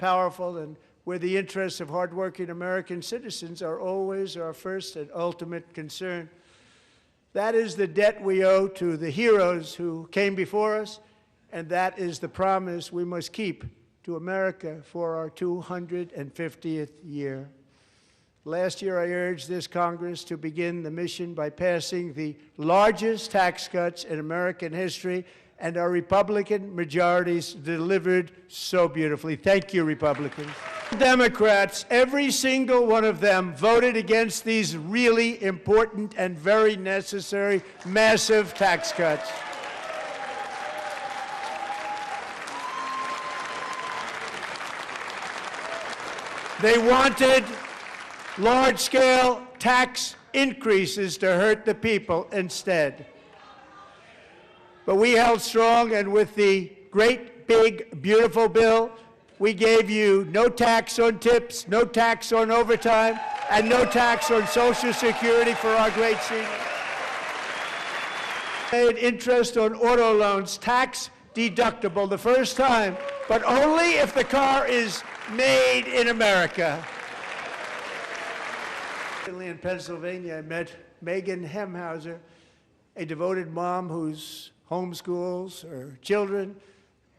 powerful, and where the interests of hardworking American citizens are always our first and ultimate concern. That is the debt we owe to the heroes who came before us, and that is the promise we must keep to America for our 250th year. Last year, I urged this Congress to begin the mission by passing the largest tax cuts in American history, and our Republican majorities delivered so beautifully. Thank you, Republicans. Democrats, every single one of them, voted against these really important and very necessary massive tax cuts. They wanted large-scale tax increases to hurt the people instead. But we held strong, and with the great, big, beautiful bill, we gave you no tax on tips, no tax on overtime, and no tax on Social Security for our great seniors. Made interest on auto loans tax deductible the first time, but only if the car is made in America. In Pennsylvania, I met Megan Hemhauser, a devoted mom who's homeschools her children,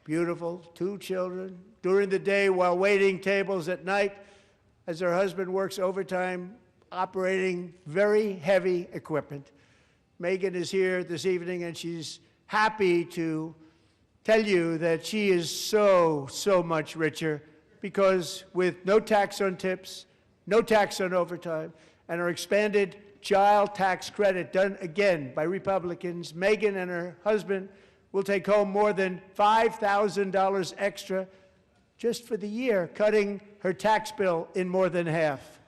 beautiful, 2 children, during the day while waiting tables at night as her husband works overtime operating very heavy equipment. Megan is here this evening, and she's happy to tell you that she is so much richer because with no tax on tips, no tax on overtime, and our expanded child tax credit done again by Republicans, Megan and her husband will take home more than $5,000 extra just for the year, cutting her tax bill in more than half.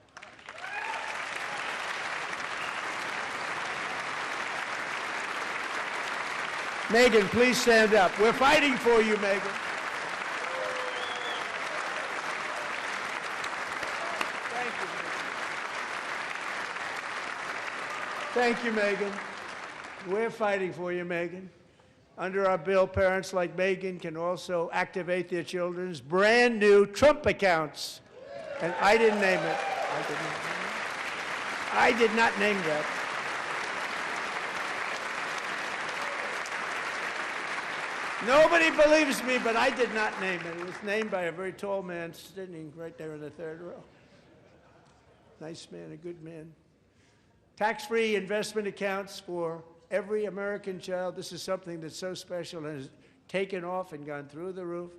Megan, please stand up. We're fighting for you, Megan. Thank you, Megan. We're fighting for you, Megan. Under our bill, parents like Megan can also activate their children's brand new Trump accounts. And I didn't name it. I did not name that. Nobody believes me, but I did not name it. It was named by a very tall man sitting right there in the 3rd row. Nice man, a good man. Tax-free investment accounts for every American child. This is something that's so special and has taken off and gone through the roof.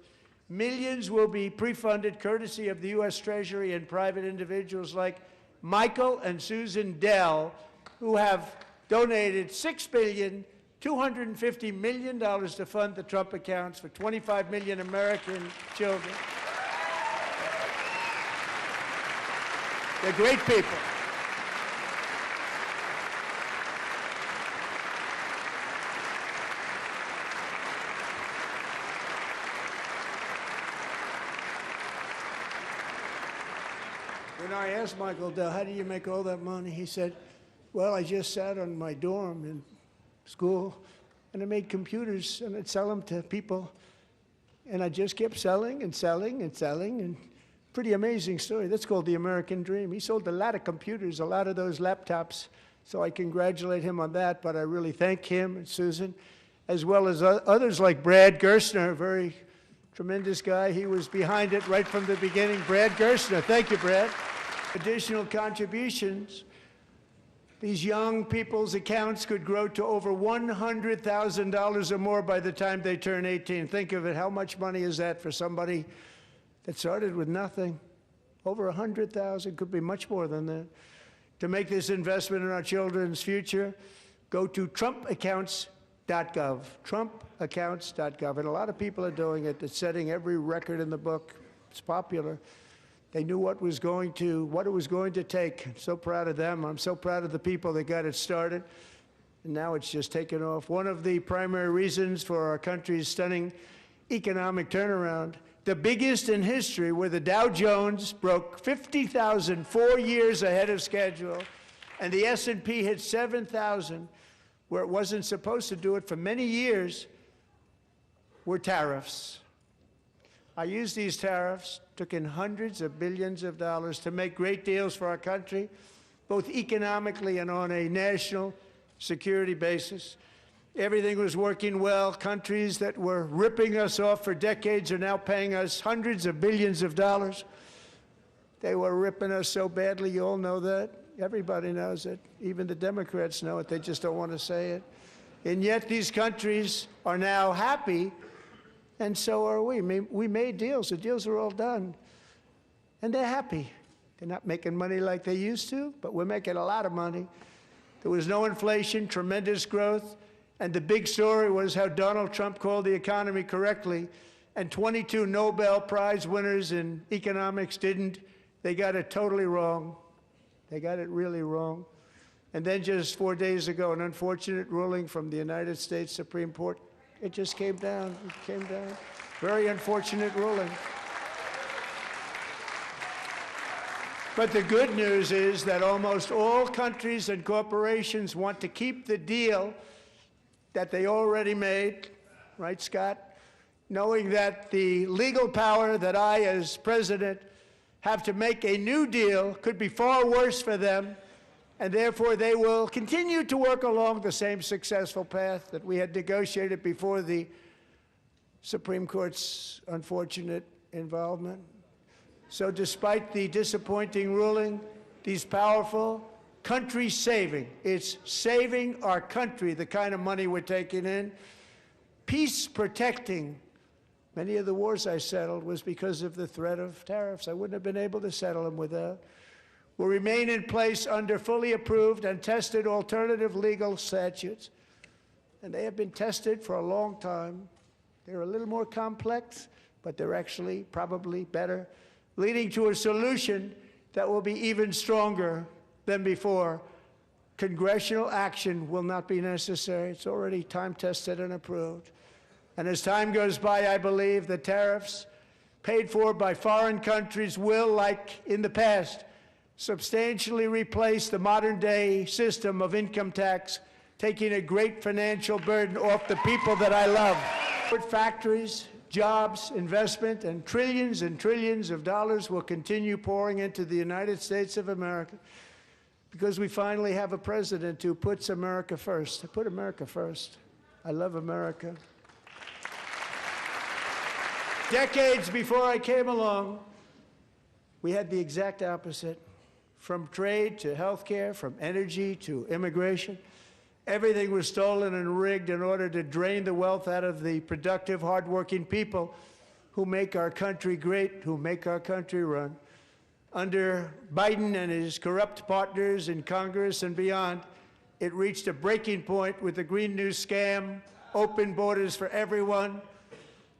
Millions will be pre-funded courtesy of the U.S. Treasury and private individuals like Michael and Susan Dell, who have donated $6.25 billion to fund the Trump accounts for 25 million American children. They're great people. When I asked Michael Dell, how do you make all that money? He said, well, I just sat on my dorm in school, and I made computers, and I'd sell them to people, and I just kept selling and selling and selling, and pretty amazing story. That's called the American dream. He sold a lot of computers, a lot of those laptops, so I congratulate him on that, but I really thank him and Susan, as well as others like Brad Gerstner, a very tremendous guy. He was behind it right from the beginning. Brad Gerstner, thank you, Brad. Additional contributions. These young people's accounts could grow to over $100,000 or more by the time they turn 18. Think of it, how much money is that for somebody that started with nothing? Over 100,000, could be much more than that. To make this investment in our children's future, go to trumpaccounts.gov, trumpaccounts.gov. And a lot of people are doing it. It's setting every record in the book. It's popular. They knew what it was going to take. I'm so proud of them. I'm so proud of the people that got it started. And now it's just taken off. One of the primary reasons for our country's stunning economic turnaround, the biggest in history, where the Dow Jones broke 50,000 4 years ahead of schedule, and the S&P hit 7,000, where it wasn't supposed to do it for many years, were tariffs. I used these tariffs, took in hundreds of billions of dollars to make great deals for our country, both economically and on a national security basis. Everything was working well. Countries that were ripping us off for decades are now paying us hundreds of billions of dollars. They were ripping us so badly, you all know that. Everybody knows it. Even the Democrats know it. They just don't want to say it. And yet these countries are now happy, and so are we. We made deals. The deals are all done. And they're happy. They're not making money like they used to, but we're making a lot of money. There was no inflation, tremendous growth, and the big story was how Donald Trump called the economy correctly, and 22 Nobel Prize winners in economics didn't. They got it totally wrong. They got it really wrong. And then just 4 days ago, an unfortunate ruling from the United States Supreme Court. It just came down. It came down. Very unfortunate ruling. But the good news is that almost all countries and corporations want to keep the deal that they already made, right, Scott? Knowing that the legal power that I, as president, have to make a new deal could be far worse for them, and therefore they will continue to work along the same successful path that we had negotiated before the Supreme Court's unfortunate involvement. So despite the disappointing ruling, these powerful country-saving, it's saving our country, the kind of money we're taking in, peace-protecting. Many of the wars I settled was because of the threat of tariffs. I wouldn't have been able to settle them without. Will remain in place under fully approved and tested alternative legal statutes. And they have been tested for a long time. They're a little more complex, but they're actually probably better, leading to a solution that will be even stronger than before. Congressional action will not be necessary. It's already time-tested and approved. And as time goes by, I believe the tariffs paid for by foreign countries will, like in the past, substantially replace the modern-day system of income tax, taking a great financial burden off the people that I love. Factories, jobs, investment, and trillions of dollars will continue pouring into the United States of America because we finally have a president who puts America first. I put America first. I love America. Decades before I came along, we had the exact opposite. From trade to health care, from energy to immigration, everything was stolen and rigged in order to drain the wealth out of the productive, hardworking people who make our country great, who make our country run. Under Biden and his corrupt partners in Congress and beyond, it reached a breaking point with the Green New scam, open borders for everyone.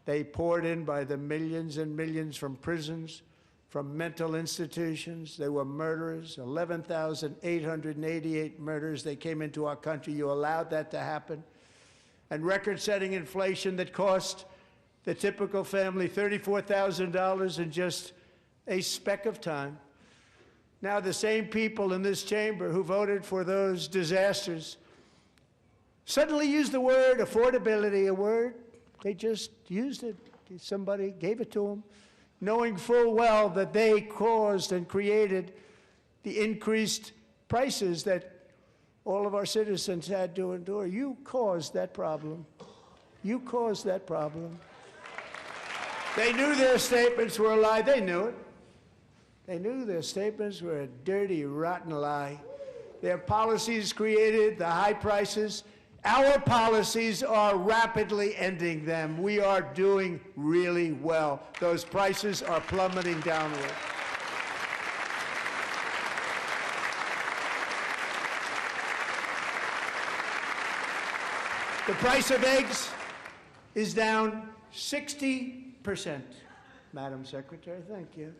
They poured in by the millions and millions from prisons, from mental institutions. They were murderers, 11,888 murders. They came into our country. You allowed that to happen. And record-setting inflation that cost the typical family $34,000 in just a speck of time. Now the same people in this chamber who voted for those disasters suddenly used the word affordability, a word. They just used it. Somebody gave it to them, knowing full well that they caused and created the increased prices that all of our citizens had to endure. You caused that problem. You caused that problem. They knew their statements were a lie. They knew it. They knew their statements were a dirty, rotten lie. Their policies created the high prices. Our policies are rapidly ending them. We are doing really well. Those prices are plummeting downward. The price of eggs is down 60%, Madam Secretary, thank you.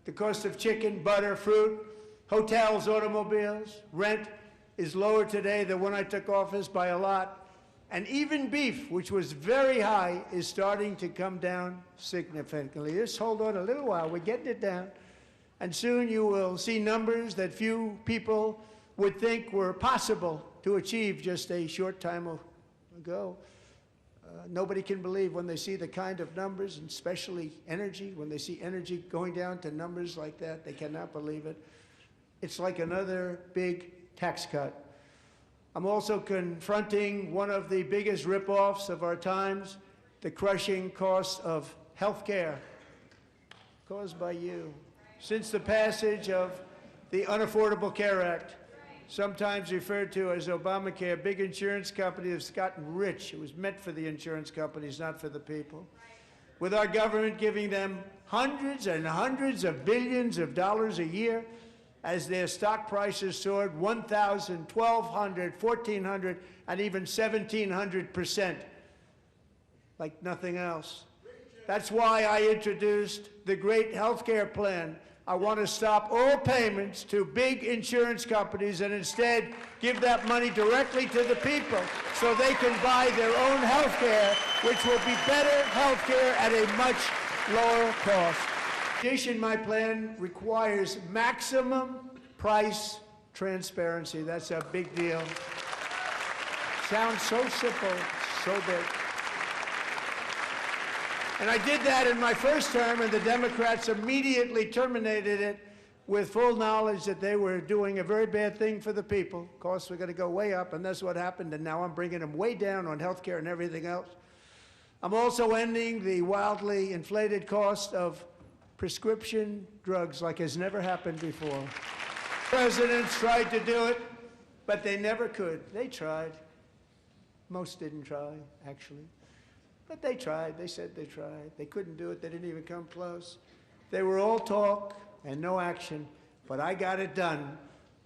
The cost of chicken, butter, fruit, hotels, automobiles, rent is lower today than when I took office by a lot. And even beef, which was very high, is starting to come down significantly. Just hold on a little while, we're getting it down. And soon you will see numbers that few people would think were possible to achieve just a short time ago. Nobody can believe when they see the kind of numbers, and especially energy, when they see energy going down to numbers like that, they cannot believe it. It's like another big tax cut. I'm also confronting one of the biggest ripoffs of our times, the crushing cost of health care caused by you. Since the passage of the Unaffordable Care Act, sometimes referred to as Obamacare, big insurance companies have gotten rich. It was meant for the insurance companies, not for the people. With our government giving them hundreds and hundreds of billions of dollars a year as their stock prices soared 1,000, 1,200, 1,400, and even 1,700%, like nothing else. That's why I introduced the great health care plan. I want to stop all payments to big insurance companies and instead give that money directly to the people so they can buy their own health care, which will be better health care at a much lower cost. In addition, my plan requires maximum price transparency. That's a big deal. Sounds so simple, so big. And I did that in my first term, and the Democrats immediately terminated it with full knowledge that they were doing a very bad thing for the people. Costs were going to go way up, and that's what happened, and now I'm bringing them way down on health care and everything else. I'm also ending the wildly inflated cost of prescription drugs like has never happened before. Presidents tried to do it, but they never could. They tried. Most didn't try, actually. But they tried. They said they tried. They couldn't do it. They didn't even come close. They were all talk and no action, but I got it done.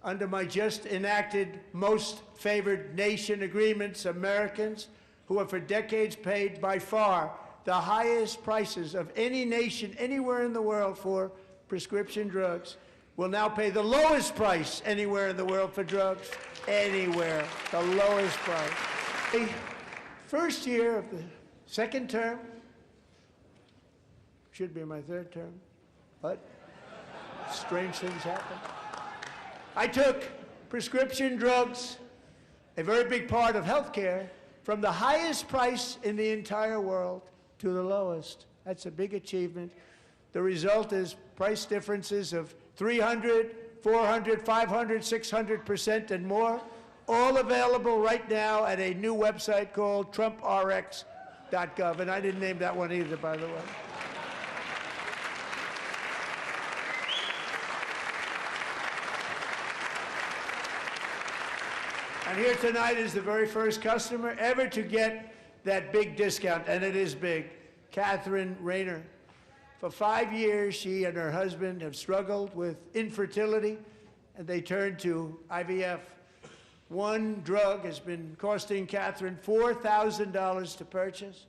Under my just enacted most favored nation agreements, Americans who have for decades paid by far the highest prices of any nation anywhere in the world for prescription drugs will now pay the lowest price anywhere in the world for drugs. Anywhere. The lowest price. The first year of the second term, should be my third term, but strange things happen. I took prescription drugs, a very big part of health care, from the highest price in the entire world to the lowest. That's a big achievement. The result is price differences of 300, 400, 500, 600% and more, all available right now at a new website called TrumpRx.gov, and I didn't name that one either, by the way. And here tonight is the very first customer ever to get that big discount, and it is big, Catherine Rayner. For 5 years, she and her husband have struggled with infertility, and they turned to IVF. One drug has been costing Catherine $4,000 to purchase,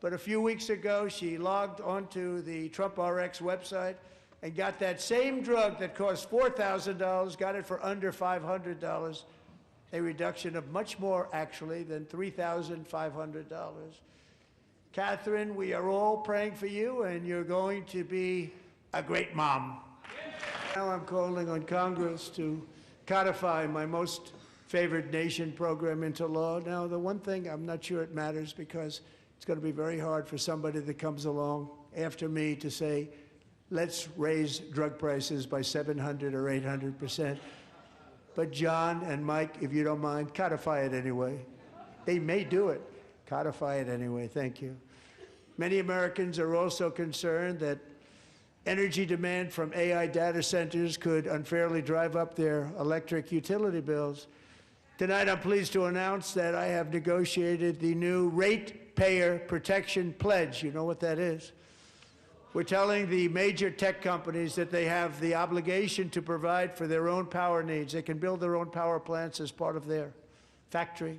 but a few weeks ago, she logged onto the TrumpRx website and got that same drug that cost $4,000, got it for under $500, a reduction of much more, actually, than $3,500. Catherine, we are all praying for you, and you're going to be a great mom. Now I'm calling on Congress to codify my most favored nation program into law. Now, the one thing, I'm not sure it matters because it's going to be very hard for somebody that comes along after me to say, let's raise drug prices by 700 or 800%. But John and Mike, if you don't mind, codify it anyway. They may do it. Codify it anyway. Thank you. Many Americans are also concerned that energy demand from AI data centers could unfairly drive up their electric utility bills. Tonight, I'm pleased to announce that I have negotiated the new Ratepayer Protection Pledge. You know what that is? We're telling the major tech companies that they have the obligation to provide for their own power needs. They can build their own power plants as part of their factory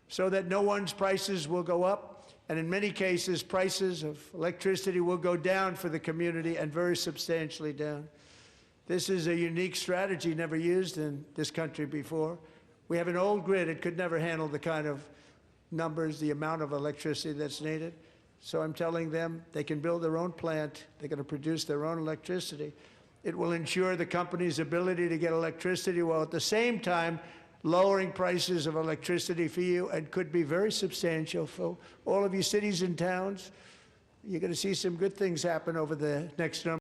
so that no one's prices will go up. And in many cases, prices of electricity will go down for the community and very substantially down. This is a unique strategy never used in this country before. We have an old grid. It could never handle the kind of numbers, the amount of electricity that's needed. So I'm telling them they can build their own plant. They're going to produce their own electricity. It will ensure the company's ability to get electricity while at the same time lowering prices of electricity for you and could be very substantial for all of you cities and towns. You're going to see some good things happen over the next number